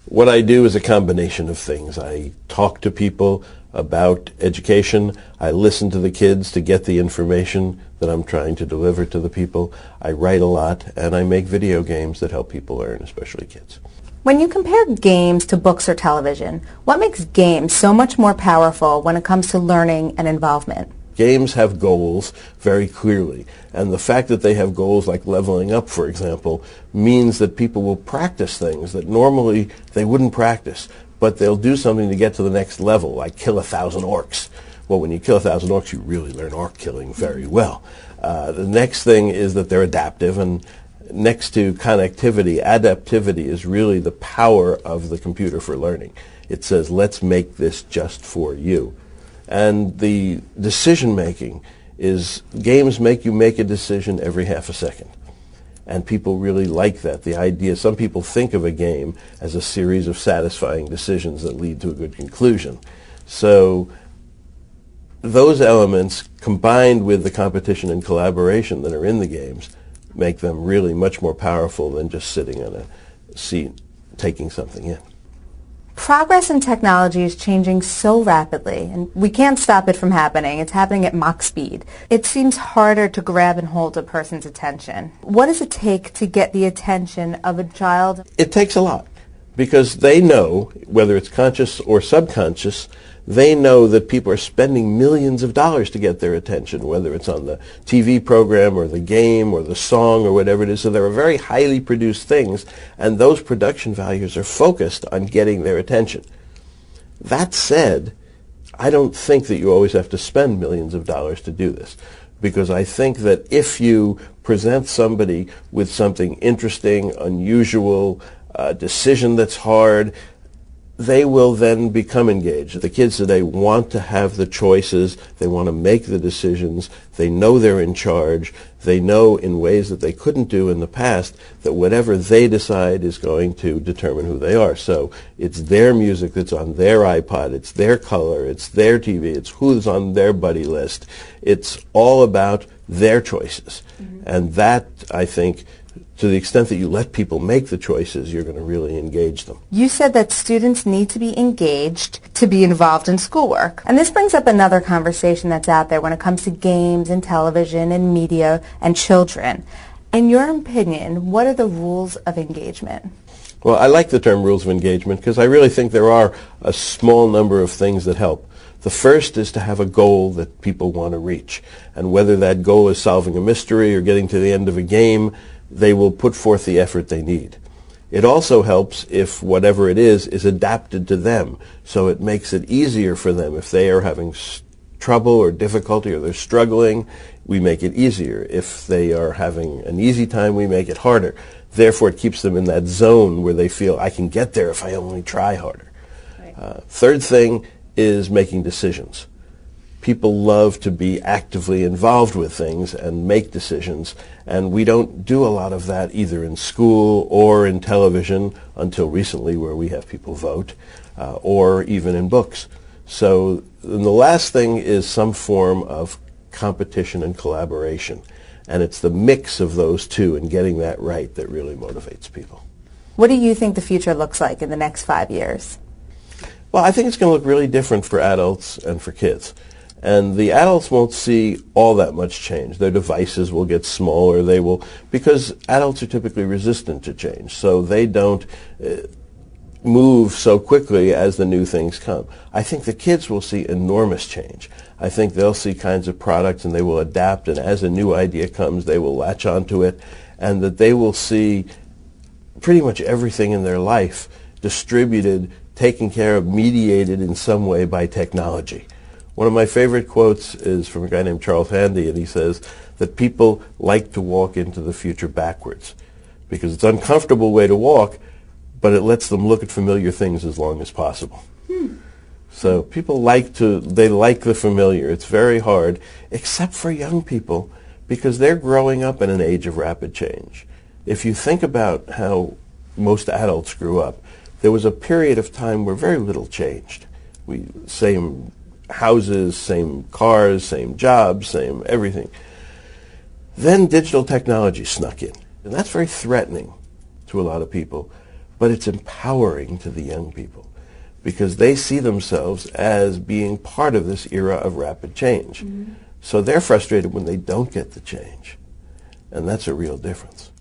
What I do is a combination of things. I talk to people about education. I listen to the kids to get the information that I'm trying to deliver to the people. I write a lot, and I make video games that help people learn, especially kids. When you compare games to books or television, what makes games so much more powerful when it comes to learning and involvement? Games have goals very clearly, and the fact that they have goals like leveling up, for example, means that people will practice things that normally they wouldn't practice, but they'll do something to get to the next level, like kill 1,000 orcs. Well, when you kill 1,000 orcs, you really learn orc killing very well. The next thing is that they're adaptive, and next to connectivity, adaptivity is really the power of the computer for learning. It says, let's make this just for you. And the decision making is, games make you make a decision every half a second. And people really like that. The idea, some people think of a game as a series of satisfying decisions that lead to a good conclusion. So those elements, combined with the competition and collaboration that are in the games, make them really much more powerful than just sitting on a seat taking something in. Progress in technology is changing so rapidly, and we can't stop it from happening. It's happening at Mach speed. It seems harder to grab and hold a person's attention. What does it take to get the attention of a child? It takes a lot, because they know, whether it's conscious or subconscious, they know that people are spending millions of dollars to get their attention, whether it's on the TV program or the game or the song or whatever it is. So there are very highly produced things, and those production values are focused on getting their attention. That said, I don't think that you always have to spend millions of dollars to do this, because I think that if you present somebody with something interesting, unusual, a decision that's hard, they will then become engaged. The kids today want to have the choices. They want to make the decisions. They know they're in charge. They know in ways that they couldn't do in the past that whatever they decide is going to determine who they are. So it's their music that's on their iPod. It's their color. It's their TV. It's who's on their buddy list. It's all about their choices. Mm-hmm. And that, I think, to the extent that you let people make the choices, you're going to really engage them. You said that students need to be engaged to be involved in schoolwork. And this brings up another conversation that's out there when it comes to games and television and media and children. In your opinion, what are the rules of engagement? Well, I like the term rules of engagement because I really think there are a small number of things that help. The first is to have a goal that people want to reach. And whether that goal is solving a mystery or getting to the end of a game, they will put forth the effort they need. It also helps if whatever it is adapted to them, so it makes it easier for them. If they are having trouble or difficulty or they're struggling, we make it easier. If they are having an easy time, we make it harder. Therefore, it keeps them in that zone where they feel, I can get there if I only try harder. Right. Third thing is making decisions. People love to be actively involved with things and make decisions, and we don't do a lot of that either in school or in television until recently, where we have people vote, or even in books. So the last thing is some form of competition and collaboration, and it's the mix of those two and getting that right that really motivates people. What do you think the future looks like in the next 5 years? Well, I think it's going to look really different for adults and for kids. And the adults won't see all that much change. Their devices will get smaller. They will, because adults are typically resistant to change, so they don't move so quickly as the new things come. I think the kids will see enormous change. I think they'll see kinds of products and they will adapt, and as a new idea comes, they will latch onto it, and that they will see pretty much everything in their life distributed, taken care of, mediated in some way by technology. One of my favorite quotes is from a guy named Charles Handy, and he says that people like to walk into the future backwards because it's an uncomfortable way to walk, but it lets them look at familiar things as long as possible. So people like the familiar. It's very hard, except for young people, because they're growing up in an age of rapid change. If you think about how most adults grew up, there was a period of time where very little changed. Same houses, same cars, same jobs, same everything. Then digital technology snuck in, and that's very threatening to a lot of people. but it's empowering to the young people because they see themselves as being part of this era of rapid change. So they're frustrated when they don't get the change, and that's a real difference.